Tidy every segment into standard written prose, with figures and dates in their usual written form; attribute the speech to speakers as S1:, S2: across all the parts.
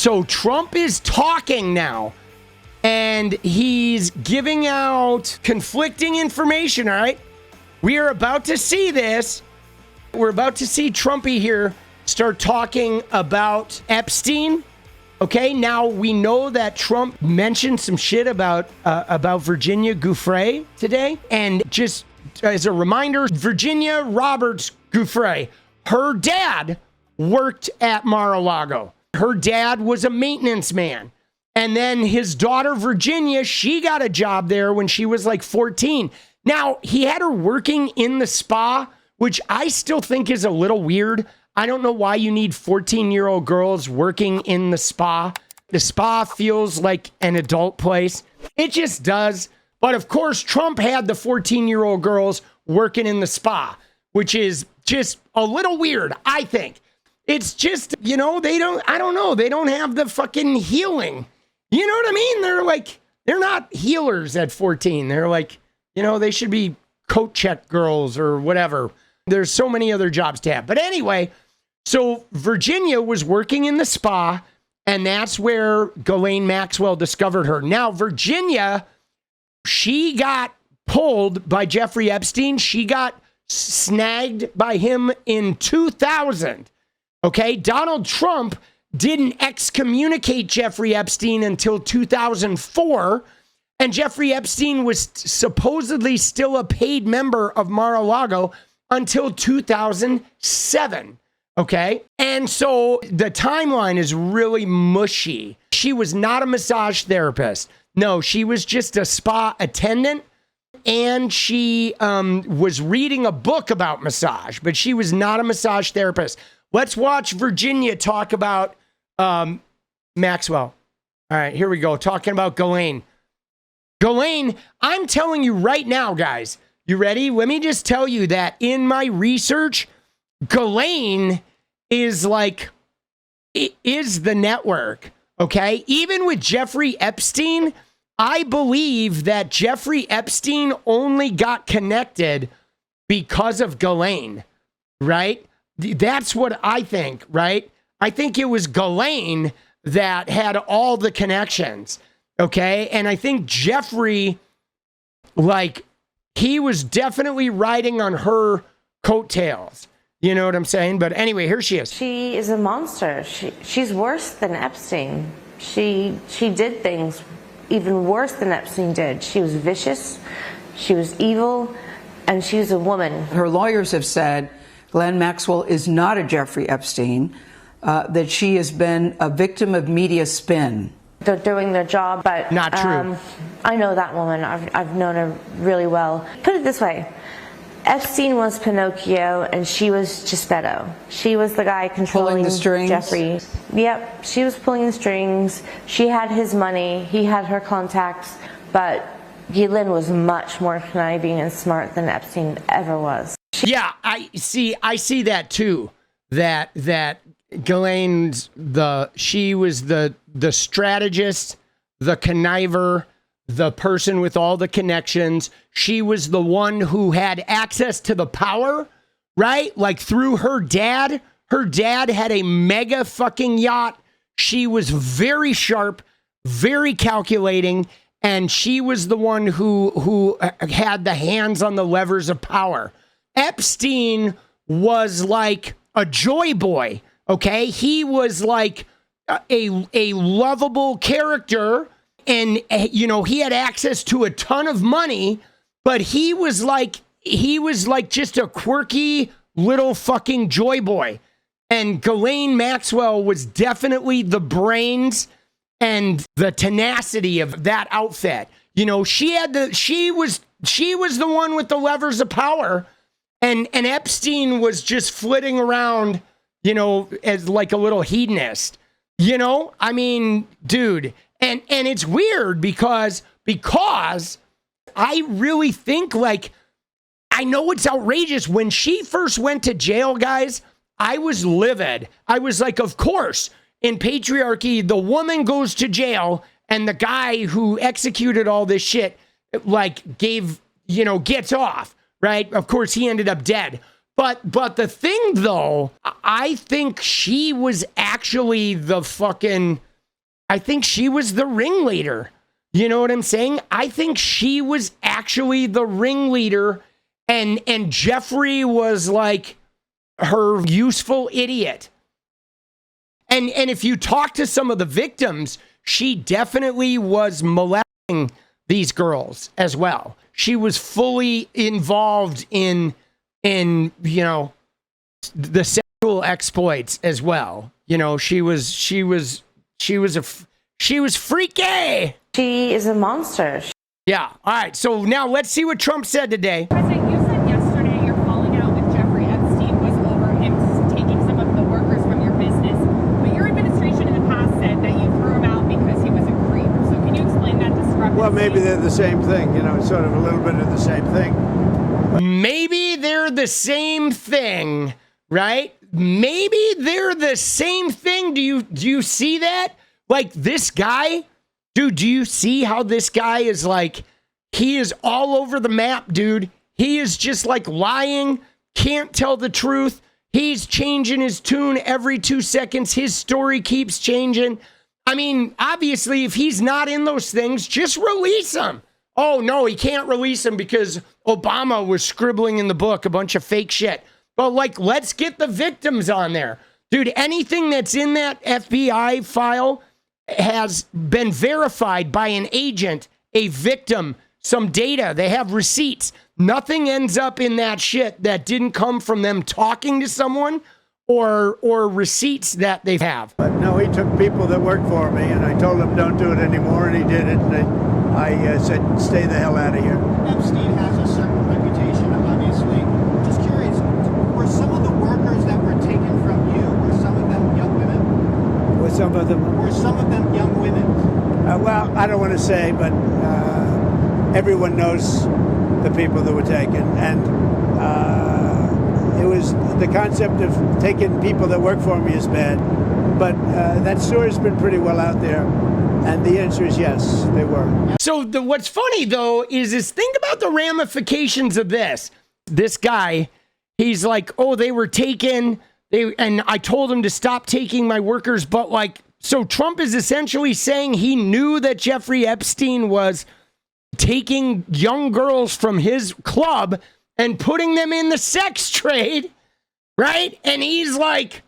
S1: So Trump is talking now, and he's giving out conflicting information, all right? We are about to see this. We're about to see Trumpy here start talking about Epstein. Okay, now we know that Trump mentioned some shit about Virginia Giuffre today. And just as a reminder, Virginia Roberts Giuffre, her dad worked at Mar-a-Lago. Her dad was a maintenance man. And then his daughter, Virginia, she got a job there when she was like 14. Now, he had her working in the spa, which I still think is a little weird. I don't know why you need 14-year-old girls working in the spa. The spa feels like an adult place. It just does. But of course, Trump had the 14-year-old girls working in the spa, which is just a little weird, I think. It's just, they don't have the fucking healing. You know what I mean? They're not healers at 14. They're like, they should be coat check girls or whatever. There's so many other jobs to have. But anyway, so Virginia was working in the spa, and that's where Ghislaine Maxwell discovered her. Now, Virginia, she got pulled by Jeffrey Epstein. She got snagged by him in 2000. Okay, Donald Trump didn't excommunicate Jeffrey Epstein until 2004, and Jeffrey Epstein was supposedly still a paid member of Mar-a-Lago until 2007, okay? And so the timeline is really mushy. She was not a massage therapist. No, she was just a spa attendant, and she was reading a book about massage, but she was not a massage therapist. Let's watch Virginia talk about Maxwell. All right, here we go. Talking about Ghislaine. Ghislaine, I'm telling you right now, guys. You ready? Let me just tell you that in my research, Ghislaine is the network, okay? Even with Jeffrey Epstein, I believe that Jeffrey Epstein only got connected because of Ghislaine, right? That's what I think, right? I think it was Ghislaine that had all the connections, okay? And I think Jeffrey, he was definitely riding on her coattails. You know what I'm saying? But anyway, here she is.
S2: She is a monster. She's worse than Epstein. She did things even worse than Epstein did. She was vicious, she was evil, and she was a woman.
S3: Her lawyers have said Ghislaine Maxwell is not a Jeffrey Epstein, that she has been a victim of media spin.
S2: They're doing their job, but
S1: not true.
S2: I know that woman. I've known her really well. Put it this way. Epstein was Pinocchio and she was Geppetto. She was the guy controlling
S3: the strings.
S2: Jeffrey. Yep, she was pulling the strings. She had his money. He had her contacts. But Ghislaine was much more conniving and smart than Epstein ever was.
S1: Yeah, I see that too. That Ghislaine's she was the strategist, the conniver, the person with all the connections. She was the one who had access to the power, right? Like through her dad. Her dad had a mega fucking yacht. She was very sharp, very calculating, and she was the one who had the hands on the levers of power. Epstein was like a joy boy, okay? He was like a lovable character, and he had access to a ton of money, but he was like just a quirky little fucking joy boy. And Ghislaine Maxwell was definitely the brains and the tenacity of that outfit. She was the one with the levers of power, and Epstein was just flitting around, as like a little hedonist. I mean, dude, and it's weird because I really think I know it's outrageous. When she first went to jail, guys, I was livid. I was like, of course, in patriarchy, the woman goes to jail and the guy who executed all this shit, gets off, right? Of course, he ended up dead. But the thing, though, I think she was actually the fucking I think she was the ringleader. You know what I'm saying? I think she was actually the ringleader, and Jeffrey was like her useful idiot. And if you talk to some of the victims, she definitely was molesting these girls as well. She was fully involved in you know, the sexual exploits as well. You know, she was freaky.
S2: She is a monster.
S1: Yeah. All right. So now let's see what Trump said today.
S4: President, you said yesterday your falling out with Jeffrey Epstein was over him taking some of the workers from your business. But your administration in the past said that you threw him out because he was a creep. So can you explain that discrepancy?
S5: Well, maybe they're the same thing. You know, it's sort of a little bit of the same thing.
S1: Maybe they're the same thing, right? Maybe they're the same thing. Do you see that? Like this guy, dude, do you see how this guy is like, he is all over the map, dude. He is just like lying, can't tell the truth. He's changing his tune every 2 seconds. His story keeps changing. I mean, obviously, if he's not in those things, just release him. Oh, no, he can't release him because Obama was scribbling in the book a bunch of fake shit. But like, let's get the victims on there. Dude, anything that's in that FBI file has been verified by an agent, a victim, some data. They have receipts. Nothing ends up in that shit that didn't come from them talking to someone or receipts that they have.
S5: But no, he took people that worked for me, and I told him don't do it anymore, and he did it. And I said, stay the hell out of here.
S6: Epstein has a certain reputation, obviously. Just curious, were some of the workers that were taken from you, were some of them young women?
S5: With some of them.
S6: Were some of them young women?
S5: Well, I don't want to say, but everyone knows the people that were taken. And it was the concept of taking people that work for me is bad. But that story's been pretty well out there. And the answer is yes, they were.
S1: So what's funny, though, is think about the ramifications of this. This guy, he's like, oh, they were taken. And I told him to stop taking my workers. But like, so Trump is essentially saying he knew that Jeffrey Epstein was taking young girls from his club and putting them in the sex trade, right? And he's like,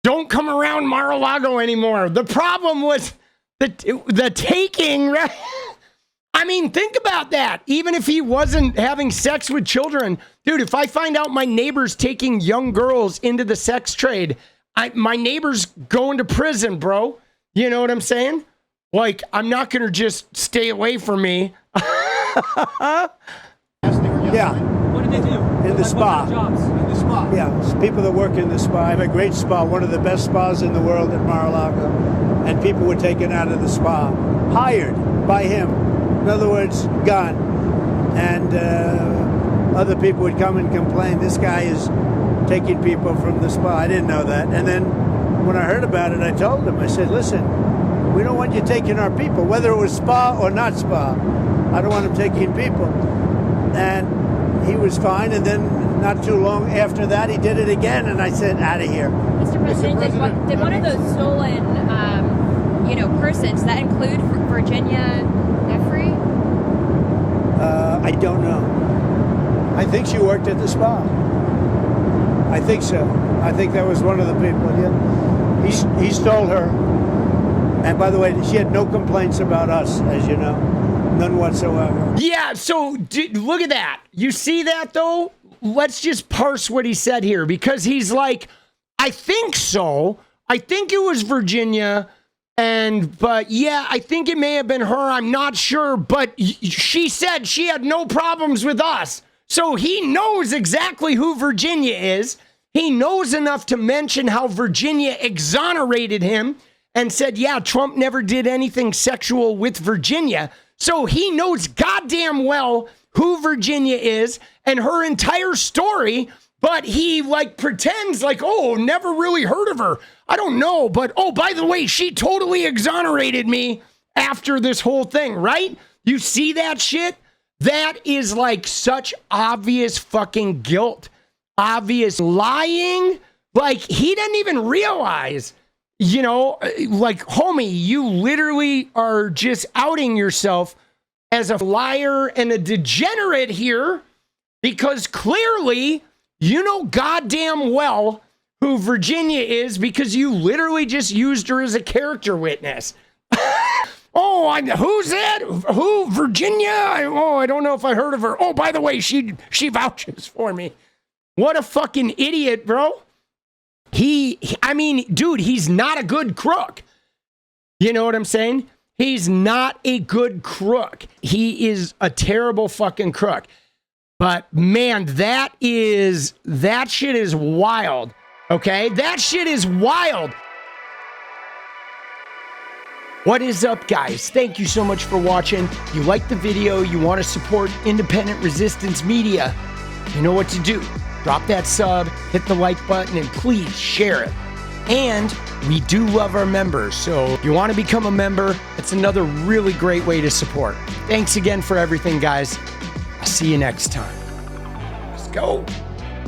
S1: don't come around Mar-a-Lago anymore. The problem was the taking, right? I mean, think about that. Even if he wasn't having sex with children, dude, if I find out my neighbor's taking young girls into the sex trade, my neighbor's going to prison, bro. You know what I'm saying? Like, I'm not going to just stay away from me.
S5: Yeah.
S6: What did they do?
S5: In the spa.
S6: What kind of jobs? In the spa?
S5: Yeah, it's people that work in the spa. I have a great spa, one of the best spas in the world at Mar-a-Lago. And people were taken out of the spa, hired by him. In other words, gone. And other people would come and complain, this guy is taking people from the spa. I didn't know that. And then when I heard about it, I told him, I said, listen, we don't want you taking our people, whether it was spa or not spa. I don't want him taking people. And he was fine. And then not too long after that, he did it again. And I said, out of here.
S7: Mr. President, did one of those stolen, persons, that include Virginia Giuffre?
S5: I don't know. I think she worked at the spa. I think so. I think that was one of the people, yeah. He stole her. And by the way, she had no complaints about us, as you know. None whatsoever.
S1: Yeah, so look at that. You see that, though? Let's just parse what he said here, because he's like, I think so. I think it was Virginia. But yeah, I think it may have been her. I'm not sure. But she said she had no problems with us. So he knows exactly who Virginia is. He knows enough to mention how Virginia exonerated him and said, yeah, Trump never did anything sexual with Virginia. So he knows goddamn well who Virginia is and her entire story. But he pretends like, oh, never really heard of her. I don't know. But, oh, by the way, she totally exonerated me after this whole thing, right? You see that shit? That is like such obvious fucking guilt, obvious lying. Like, he didn't even realize you know, like, homie, you literally are just outing yourself as a liar and a degenerate here, because clearly you know goddamn well who Virginia is, because you literally just used her as a character witness. Who's that? Who? Virginia? I don't know if I heard of her. Oh, by the way, she vouches for me. What a fucking idiot, bro. Dude, he's not a good crook. You know what I'm saying? He's not a good crook. He is a terrible fucking crook. But man, that shit is wild. Okay? That shit is wild. What is up, guys? Thank you so much for watching. If you like the video, you want to support independent resistance media, you know what to do. Drop that sub, hit the like button, and please share it. And we do love our members, so if you want to become a member, it's another really great way to support. Thanks again for everything, guys. I'll see you next time. Let's go.